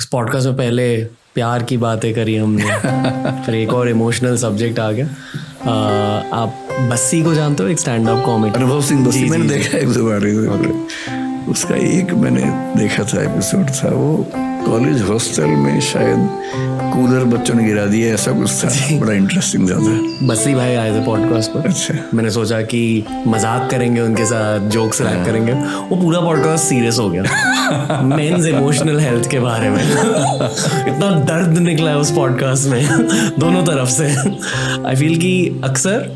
उस पॉडकास्ट में पहले प्यार की बातें करी हमने, फिर एक और इमोशनल सब्जेक्ट आ गया। आप बस्सी को जानते हो, एक स्टैंड अप कॉमेडी? अनुभव सिंह बस्सी मैंने देखा एक दो बार। उसका एक मैंने देखा था एपिसोड था, वो कॉलेज हॉस्टल में शायद कूलर बच्चों ने गिरा दिया, ऐसा कुछ था। बड़ा इंटरेस्टिंग था। बस्सी भाई आए थे पॉडकास्ट पर। अच्छा। मैंने सोचा कि मजाक करेंगे उनके साथ, जोक्स रैप करेंगे। वो पूरा पॉडकास्ट सीरियस हो गया मेंस इमोशनल हेल्थ के बारे में। इतना दर्द निकला है उस पॉडकास्ट में दोनों तरफ से। आई फील कि अक्सर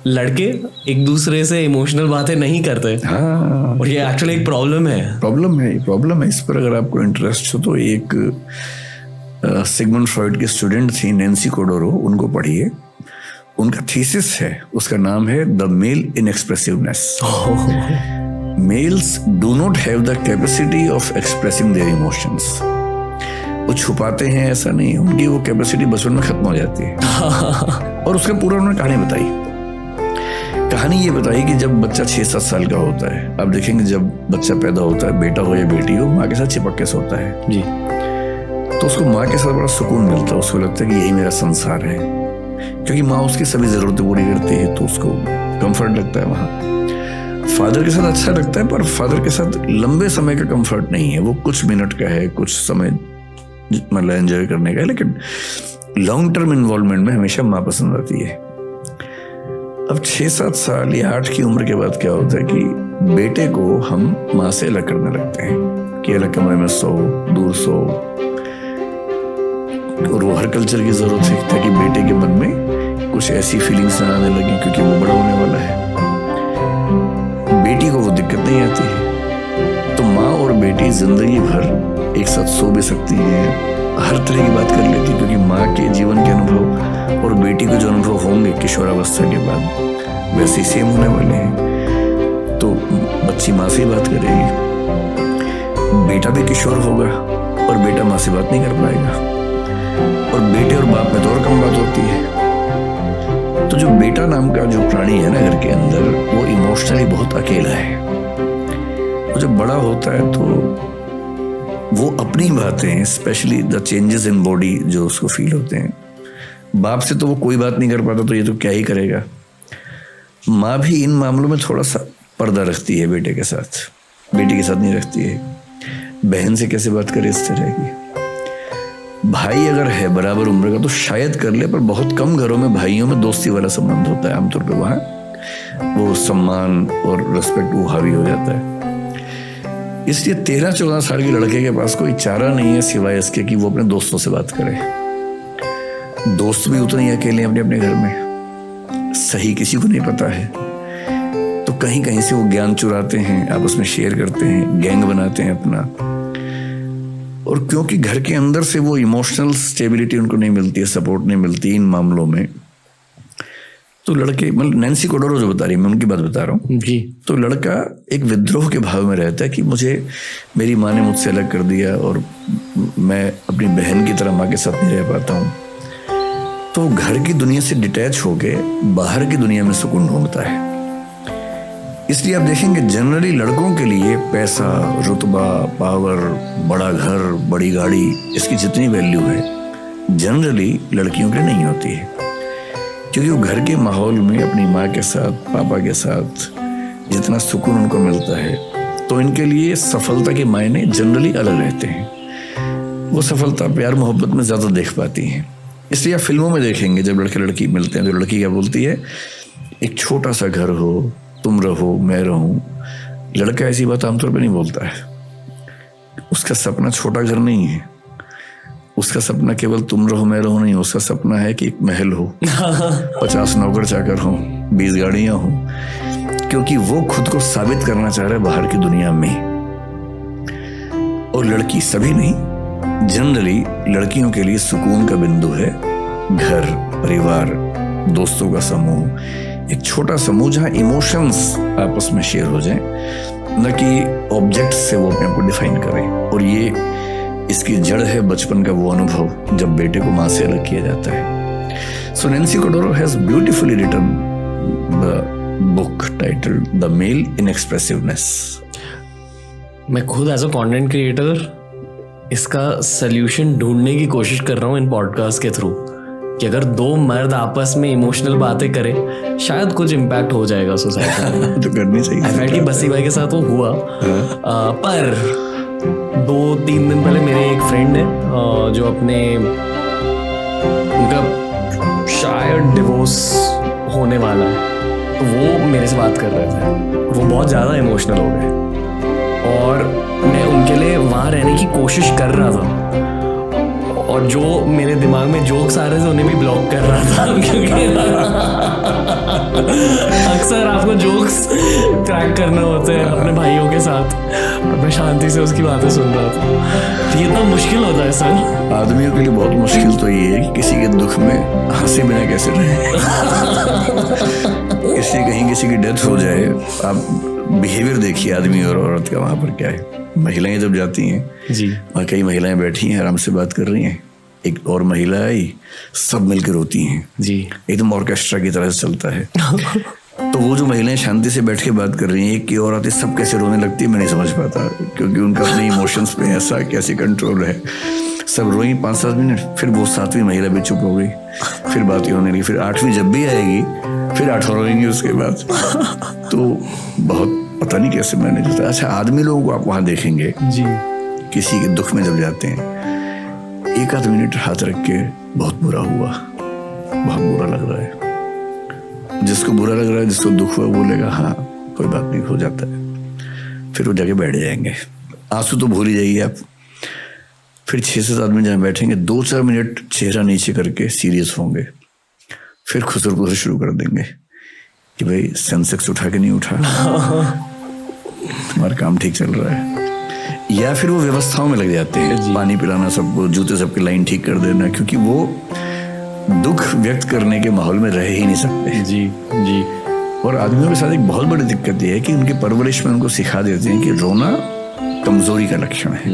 लड़के एक दूसरे से इमोशनल बातें नहीं करते। हाँ, और ये एक्चुअली एक प्रॉब्लम है। इस पर अगर आपको इंटरेस्ट हो तो एक सिगमंड फ्रॉइड की स्टूडेंट थी नैन्सी कोडोरो, उनको पढ़िए। उनका थीसिस है, उसका नाम है the male inexpressiveness. Males do not have the capacity of expressing their emotions. वो छुपाते हैं ऐसा नहीं, उनकी वो कैपेसिटी बचपन में खत्म हो जाती है। और उसका पूरा उन्होंने कहानी ये बताई कि जब बच्चा 6-7 साल का होता है, आप देखेंगे जब बच्चा पैदा होता है, बेटा हो या बेटी हो, माँ के साथ चिपक के सोता है जी, तो उसको माँ के साथ बड़ा सुकून मिलता है। उसको लगता है कि यही मेरा संसार है, क्योंकि माँ उसकी सभी जरूरतें पूरी करती है, तो उसको कंफर्ट लगता है वहाँ। फादर के साथ अच्छा लगता है, पर फादर के साथ लंबे समय का कंफर्ट नहीं है, वो कुछ मिनट का है, कुछ समय मतलब एंजॉय करने का है। लेकिन लॉन्ग टर्म इन्वॉल्वमेंट में हमेशा माँ पसंद आती है। अब 6-7 साल या 8 की उम्र के बाद क्या होता है कि बेटे को हम माँ से अलग करने लगते हैं कि अलग कमरे में सो, दूर सो। और वो हर कल्चर की जरूरत है ताकि बेटे के मन में कुछ ऐसी फीलिंग्स ना आने लगी, क्योंकि वो बड़ा होने वाला है। बेटी को वो दिक्कत नहीं आती है, तो माँ और बेटी जिंदगी भर एक साथ सो भी सकती है, हर तरह की बात कर लेती है, क्योंकि माँ के जीवन के अनुभव और बेटी को जो अनुभव होंगे किशोरावस्था के बाद वैसे ही सेम होने वाले हैं। तो बच्ची माँ से ही बात करेगी, बेटा भी किशोर होगा और बेटा माँ से बात नहीं कर पाएगा, और बेटे और बाप में तो और कम बात होती है। तो जो बेटा नाम का जो प्राणी है ना घर के अंदर, वो इमोशनली बहुत अकेला है। वो जब बड़ा होता है तो वो अपनी बातें, specially the changes in body जो उसको फील होते हैं, बाप से तो वो कोई बात नहीं कर पाता, तो ये तो क्या ही करेगा। माँ भी इन मामलों में थोड़ा सा पर्दा रखती है बेटे के साथ, बेटी के साथ नहीं रखती है। बहन से कैसे बात करे इस तरह की। भाई अगर है बराबर उम्र का तो शायद कर ले, पर बहुत कम घरों में भाइयों में दोस्ती वाला संबंध होता है। आमतौर पर वहाँ वो सम्मान और रिस्पेक्ट वो हावी हो जाता है। इसलिए 13-14 साल के लड़के के पास कोई चारा नहीं है सिवाय इसके कि वो अपने दोस्तों से बात करे। दोस्त भी उतने ही अकेले अपने अपने घर में, सही किसी को नहीं पता है, तो कहीं कहीं से वो ज्ञान चुराते हैं, आपस में शेयर करते हैं, गैंग बनाते हैं अपना। और क्योंकि घर के अंदर से वो इमोशनल स्टेबिलिटी उनको नहीं मिलती है, सपोर्ट नहीं मिलती इन मामलों में, तो लड़के, मतलब नैन्सी कोडोरो जो बता रही है, मैं उनकी बात बता रहा हूँ जी। तो लड़का एक विद्रोह के भाव में रहता है कि मुझे मेरी माँ ने मुझसे अलग कर दिया और मैं अपनी बहन की तरह माँ के साथ नहीं रह पाता हूँ। तो घर की दुनिया से डिटैच होके बाहर की दुनिया में सुकून ढूंढता है। इसलिए आप देखेंगे जनरली लड़कों के लिए पैसा, रुतबा, पावर, बड़ा घर, बड़ी गाड़ी, इसकी जितनी वैल्यू है जनरली लड़कियों के लिए नहीं होती है, क्योंकि वो घर के माहौल में अपनी माँ के साथ, पापा के साथ जितना सुकून उनको मिलता है, तो इनके लिए सफलता के मायने जनरली अलग रहते हैं। वो सफलता प्यार मोहब्बत में ज़्यादा देख पाती हैं। इसलिए आप फिल्मों में देखेंगे जब लड़के लड़की मिलते हैं तो लड़की क्या बोलती है, एक छोटा सा घर हो, तुम रहो मैं रहूं। लड़का ऐसी बात आमतौर पर नहीं बोलता है। उसका सपना छोटा घर नहीं है, उसका सपना केवल तुम रहो मैं रहूं नहीं, उसका सपना है कि एक महल हो, 50 नौकर चाकर हो, 20 गाड़ियां हो, क्योंकि वो खुद को साबित करना चाह रहा है बाहर की दुनिया में। और लड़की, सभी नहीं, जनरली लड़कियों के लिए सुकून का बिंदु है घर, परिवार, दोस्तों का समूह, एक छोटा समूह जहां इमोशंस आपस में शेयर हो जाएं, न कि ऑब्जेक्ट से वो अपने आप को डिफाइन करें। और ये इसकी जड़ है बचपन का वो अनुभव जब बेटे को माँ से अलग किया जाता है। So Nancy Chodorow has beautifully written the book titled the male inexpressiveness. मैं खुद एज अ कंटेंट क्रिएटर इसका सल्यूशन ढूंढने की कोशिश कर रहा हूँ इन पॉडकास्ट के थ्रू कि अगर दो मर्द आपस में इमोशनल बातें करें शायद कुछ इम्पैक्ट हो जाएगा सोसाइटी में। तो करनी चाहिए। आई फेल्ट कि बस्सी भाई के साथ वो हुआ। पर 2-3 दिन पहले मेरे एक फ्रेंड है जो उनका शायद डिवोर्स होने वाला है, तो वो मेरे से बात कर रहे थे। वो बहुत ज़्यादा इमोशनल हो गए और मैं उनके लिए वहाँ रहने की कोशिश कर रहा था और जो मेरे दिमाग में जोक्स आ रहे थे उन्हें भी ब्लॉक कर रहा था क्योंकि अक्सर आपको जोक्स क्रैक करने होते हैं अपने भाइयों के साथ और मैं शांति से उसकी बातें सुन रहा था। ये इतना मुश्किल होता है सर। आदमियों के लिए बहुत मुश्किल तो ये है कि किसी के दुख में हंसे बिना कैसे रहे। किसी की डेथ हो जाए, आप बिहेवियर देखिए आदमी और औरत का वहाँ पर क्या है। महिलाएं जब जाती हैं जी, वहाँ कई महिलाएं बैठी हैं आराम से बात कर रही हैं, एक और महिला आई, सब मिलकर रोती हैं जी, एकदम ऑर्केस्ट्रा की तरह से चलता है। तो वो जो महिलाएं शांति से बैठ के बात कर रही हैं, एक की और आती सब कैसे रोने लगती है मैं नहीं समझ पाता, क्योंकि उनका अपने इमोशंस पे ऐसा कैसे कंट्रोल है। सब रोई 5-7 मिनट, फिर वो 7वीं महिला भी चुप हो गई, फिर बात ही होने लगी, फिर 8वीं जब भी आएगी फिर 8 रोएंगी उसके बाद। तो बहुत पता नहीं कैसे मैनेज होता है। अच्छा, आदमी लोगों को आप वहाँ देखेंगे जी, किसी के दुख में जब जाते हैं, 1-8 मिनट हाथ रख के बहुत बुरा हुआ, बहुत बुरा लग रहा है। जिसको बुरा लग रहा है, जिसको दुख हुआ, बोलेगा हाँ कोई बात नहीं, हो जाता है। फिर वो जाके बैठ जाएंगे, आंसू तो भूल ही जाइए आप। फिर 6 से 7 मिनट जहाँ बैठेंगे, 2-4 मिनट चेहरा नीचे करके सीरियस होंगे, फिर खुसर शुरू कर देंगे कि भाई सेंसेक्स उठा के नहीं उठा, तुम्हारा काम ठीक चल रहा है। या फिर वो व्यवस्थाओं में लग जाते हैं, पानी पिलाना सबको, जूते सबके लाइन ठीक कर देना, क्योंकि वो दुख व्यक्त करने के माहौल में रह ही नहीं सकते। जी जी। और आदमियों के साथ एक बहुत बड़ी दिक्कत ये है कि उनकी परवरिश में उनको सिखा देते हैं कि रोना कमजोरी का लक्षण है।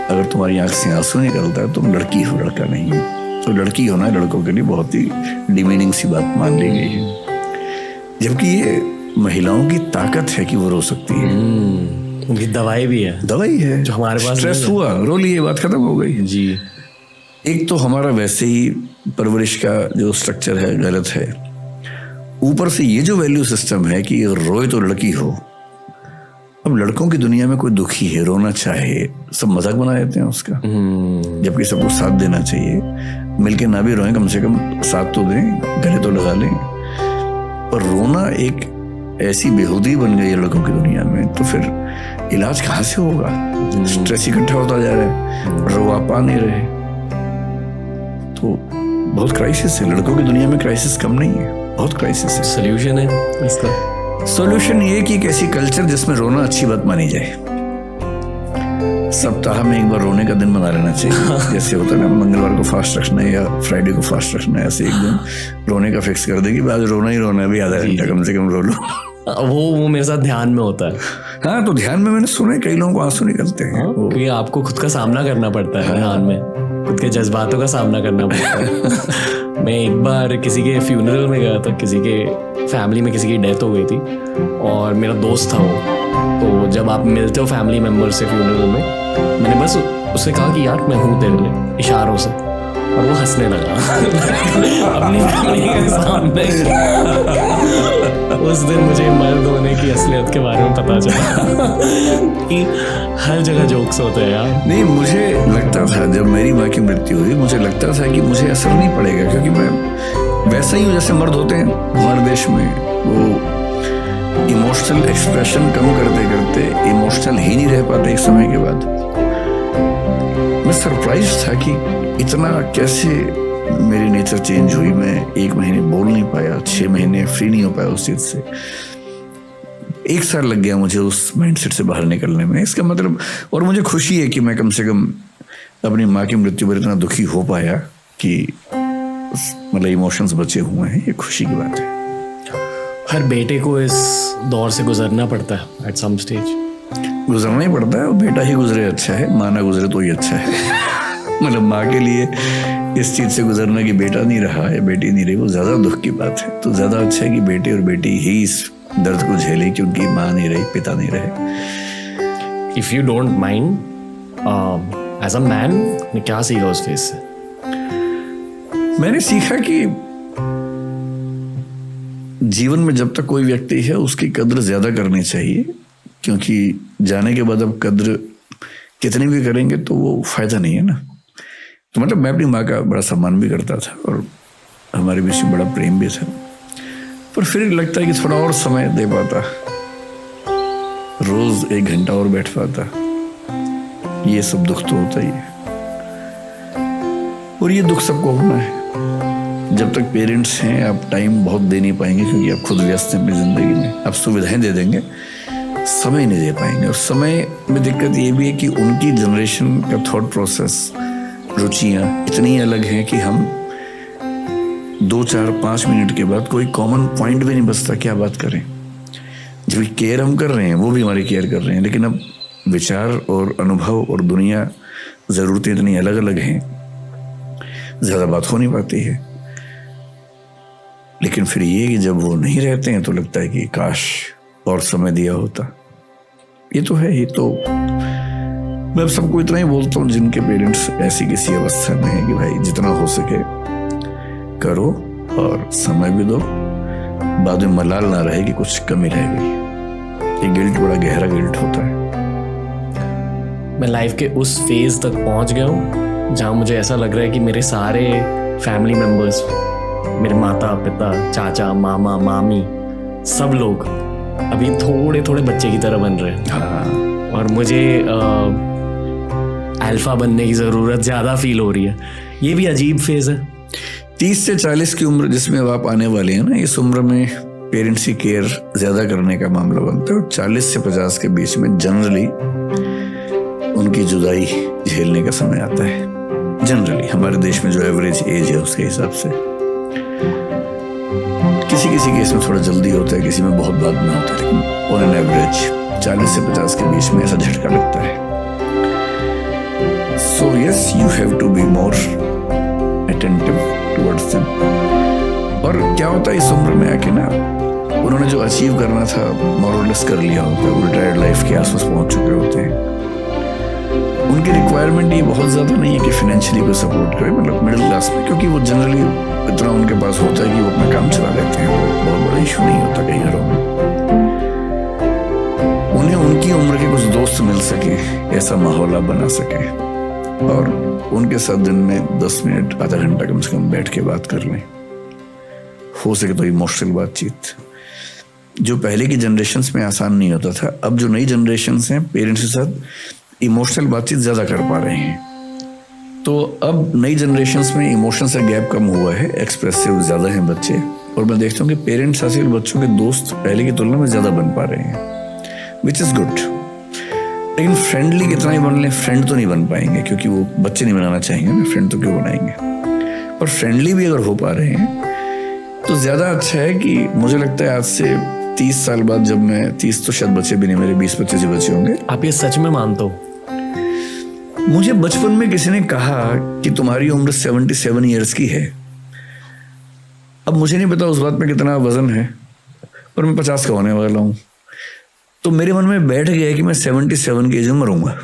अगर तुम्हारी आंख से आंसू निकलता है तुम लड़की हो, लड़का नहीं हो। तो लड़की होना लड़कों के लिए बहुत ही डिमीनिंग सी बात मान ली गई है, जबकि ये महिलाओं की ताकत है कि वो रो सकती है। उनकी दवाई भी है, दवाई है जो हमारे पास स्ट्रेस हुआ, रो लिए, बात खत्म हो गई जी। एक तो हमारा वैसे ही परवरिश का जो स्ट्रक्चर है गलत है, ऊपर से ये जो वैल्यू सिस्टम है कि रोए तो लड़की हो। अब लड़कों की दुनिया में कोई दुखी है, रोना चाहे, सब मजाक बना देते हैं उसका, जबकि सबको साथ देना चाहिए। मिलके ना भी रोएं, कम से कम साथ तो दें, गले तो लगा लें। पर रोना एक ऐसी बेहूदी बन गई है लड़कों की दुनिया में, तो फिर इलाज कहाँ से होगा? स्ट्रेस इकट्ठा होता जा रहा है, रो आप पा नहीं रहे, तो बहुत क्राइसिस है। लड़कों की दुनिया में क्राइसिस कम नहीं है, बहुत क्राइसिस है। सोल्यूशन है इसका? सॉल्यूशन ये कि एक ऐसी कल्चर जिसमें रोना अच्छी बात मानी जाए। सप्ताह में एक बार रोने का दिन बना लेना चाहिए। जैसे होता है ना, मंगलवार को फास्ट रखना है या फ्राइडे को फास्ट रखना है, ऐसे एक दिन रोने का फिक्स कर देगी, आज रोना ही रोना है, भी आधा घंटा कम से कम रो लो। वो मेरे साथ ध्यान में होता है। हाँ, तो ध्यान में मैंने सुना है कई लोगों को आंसू निकलते हैं। क्योंकि आपको खुद का सामना करना पड़ता है ध्यान में, खुद के जज्बातों का सामना करना पड़ता है। मैं एक बार किसी के फ्यूनरल में गया था, किसी के फैमिली में किसी की डेथ हो गई थी और मेरा दोस्त था वो। तो जब आप मिलते हो फैमिली मेम्बर से फ्यूनरल में, मैंने बस उससे कहा कि यार मैं हूँ तेरे लिए, इशारों से, और वो हंसने लगा अपनी फैमिली के सामने। उस दिन मुझे मर्द होने की असलियत के बारे में पता चला कि हर जगह जोक्स होते हैं यार। नहीं, मुझे लगता था जब मेरी माँ की मृत्यु हुई, मुझे लगता था कि मुझे असर नहीं पड़ेगा, क्योंकि मैं वैसा ही हूँ जैसे मर्द होते हैं हमारे देश में। वो इमोशनल एक्सप्रेशन कम करते करते इमोशनल ही नहीं रह पाते एक समय के बाद। मैं सरप्राइज था कि इतना कैसे मेरी नेचर चेंज हुई। मैं 1 महीने बोल नहीं पाया, 6 महीने फ्री नहीं हो पाया उस चीज से। 1 साल लग गया मुझे उस माइंडसेट से बाहर निकलने में। इसका मतलब, और मुझे खुशी है कि मैं कम से कम अपनी माँ की मृत्यु पर इतना दुखी हो पाया कि मतलब इमोशंस बचे हुए हैं, ये खुशी की बात है। हर बेटे को इस दौर से गुजरना पड़ता है एट सम स्टेज। गुजरना ही पड़ता है, बेटा ही गुजरे अच्छा है, माँ ना गुजरे तो ही अच्छा है। मतलब माँ के लिए इस चीज से गुजरना कि बेटा नहीं रहा या बेटी नहीं रही, वो ज्यादा दुख की बात है। तो ज्यादा अच्छा है कि बेटे और बेटी ही इस दर्द को झेले कि उनकी माँ नहीं रही, पिता नहीं रहे। If you don't mind, as a man ने क्या सीखा उस फेज से? मैंने सीखा कि जीवन में जब तक कोई व्यक्ति है उसकी कद्र ज्यादा करनी चाहिए, क्योंकि जाने के बाद अब कद्र कितनी भी करेंगे तो वो फायदा नहीं है ना। तो मतलब मैं अपनी माँ का बड़ा सम्मान भी करता था और हमारे बीच में बड़ा प्रेम भी था, पर फिर लगता है कि थोड़ा और समय दे पाता, रोज 1 घंटा और बैठ पाता। ये सब दुख तो होता ही है, और ये दुख सबको होना है। जब तक पेरेंट्स हैं आप टाइम बहुत दे नहीं पाएंगे, क्योंकि आप खुद व्यस्त हैं अपनी जिंदगी में। आप सुविधाएं दे देंगे, समय नहीं दे पाएंगे। और समय में दिक्कत ये भी है कि उनकी जनरेशन का थॉट प्रोसेस, रुचियां इतनी अलग हैं कि हम 2, 4, 5 मिनट के बाद कोई कॉमन पॉइंट भी नहीं बचता, क्या बात करें। जब केयर हम कर रहे हैं वो भी हमारी केयर कर रहे हैं, लेकिन अब विचार और अनुभव और दुनिया, ज़रूरतें इतनी अलग अलग हैं, ज़्यादा बात हो नहीं पाती है। लेकिन फिर ये कि जब वो नहीं रहते हैं तो लगता है कि काश और समय दिया होता। ये तो है ही। तो मैं अब सबको इतना ही बोलता हूँ जिनके पेरेंट्स ऐसी किसी अवस्था में है कि भाई जितना हो सके करो और समय भी दो, बाद में मलाल ना रहे कि कुछ कमी रह गई। ये गिल्ट बड़ा गहरा गिल्ट होता है। मैं लाइफ के उस फेज तक पहुंच गया हूँ जहाँ मुझे ऐसा लग रहा है कि मेरे सारे फैमिली मेंबर्स, मेरे माता पिता, चाचा, मामा, मामी, सब लोग अभी थोड़े थोड़े बच्चे की तरह बन रहे हैं। हाँ। और मुझे अल्फा बनने की ज़रूरत ज़्यादा फील हो रही है। ये भी अजीब फेज है। 30 से 40 की उम्र जिसमें आप आने वाले हैं ना, इस उम्र में पेरेंट्स की केयर ज़्यादा करने का मामला बनता है। और 40 से 50 के बीच में जनरली उनकी जुदाई झेलने का समय आता है। जनरली हमारे देश में जो एवरेज एज है उसके हिसाब से, किसी किसी केस में थोड़ा जल्दी होता है, किसी में बहुत बाद में होता है, लेकिन ऑन एन एवरेज 40 से 50 के बीच में ऐसा झटका लगता है। So yes, you have to be more attentive towards them. और क्या होता है इस उम्र में आके ना, उन्होंने जो अचीव करना था मोर और लेस कर लिया होता है, वो रिटायर्ड लाइफ के आसपास पहुंच चुके होते हैं। उनकी रिक्वायरमेंट ये बहुत ज़्यादा नहीं है कि फाइनेंशियली कोई सपोर्ट करे, मतलब मिडिल क्लास में, क्योंकि वो जनरली इतना उनके पास होता है कि वो अपना काम चला लेते हैं। वो बहुत बड़ा इशू नहीं होता कई घरों में। उन्हें उनकी उम्र के कुछ दोस्त मिल सके, ऐसा माहौल आप बना सके, और उनके साथ दिन में 10 मिनट, आधा घंटा कम से कम बैठ के बात कर लें। हो सके तो इमोशनल बातचीत, जो पहले की जनरेशन्स में आसान नहीं होता था। अब जो नई जनरेशन्स हैं, पेरेंट्स के साथ इमोशनल बातचीत ज़्यादा कर पा रहे हैं। तो अब नई जनरेशन्स में इमोशंस का गैप कम हुआ है, एक्सप्रेसिव ज़्यादा हैं बच्चे। और मैं देखता हूँ कि पेरेंट्स आजकल बच्चों के दोस्त पहले की तुलना में ज़्यादा बन पा रहे हैं, विच इज़ गुड। लेकिन फ्रेंडली कितना ही बन लें, फ्रेंड तो नहीं बन पाएंगे, क्योंकि वो बच्चे नहीं बनाना चाहेंगे ना, फ्रेंड तो क्यों बनाएंगे। और फ्रेंडली भी अगर हो पा रहे हैं तो ज़्यादा अच्छा है। कि मुझे लगता है आज से 30 साल बाद, जब मैं 30 तो शायद बच्चे भी नहीं, मेरे 20-25 बच्चे होंगे। आप ये सच में मानते हो? मुझे बचपन में किसी ने कहा कि तुम्हारी उम्र 77 ईयर्स की है। अब मुझे नहीं पता उस बात में कितना वजन है, पर मैं 50 का होने वाला हूं। तो मेरे मन में बैठ गया है कि मैं 77 की एज में मरूंगा।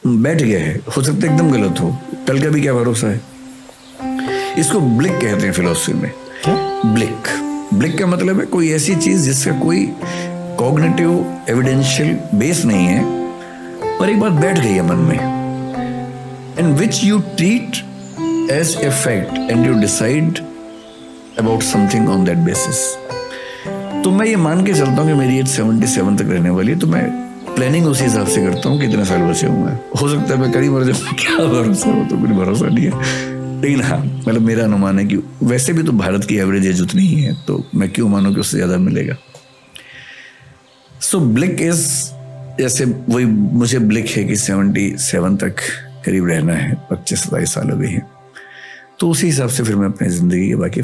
बैठ गया है, हो सकता है एकदम गलत हो, कल का भी क्या भरोसा है। इसको ब्लिक कहते हैं फिलोसफी में। ब्लिक, ब्लिक का मतलब है कोई ऐसी चीज जिसका कोई कॉग्निटिव एविडेंशियल बेस नहीं है, पर एक बात बैठ गई है मन में, and which you treat as a fact and you decide about something on that basis. तो मैं ये मान के चलता हूँ कि मेरी एज 77 तक रहने वाली है, तो मैं प्लानिंग उसी हिसाब से करता हूँ कि इतने साल बचे हुए हैं। हो सकता है मैं करीब मर जाऊँ, क्या भरोसा हो, तो कोई भरोसा नहीं है। लेकिन हाँ, मतलब मेरा अनुमान है कि वैसे भी तो भारत की एवरेज एज उतनी ही है, तो मैं क्यों मानूं कि उससे ज़्यादा मिलेगा। सो ब्लिक इज, जैसे वही मुझे ब्लिक है कि 77 तक करीब रहना है, 25-27 साल अभी है, तो उसी हिसाब से फिर मैं अपनी ज़िंदगी के बाकी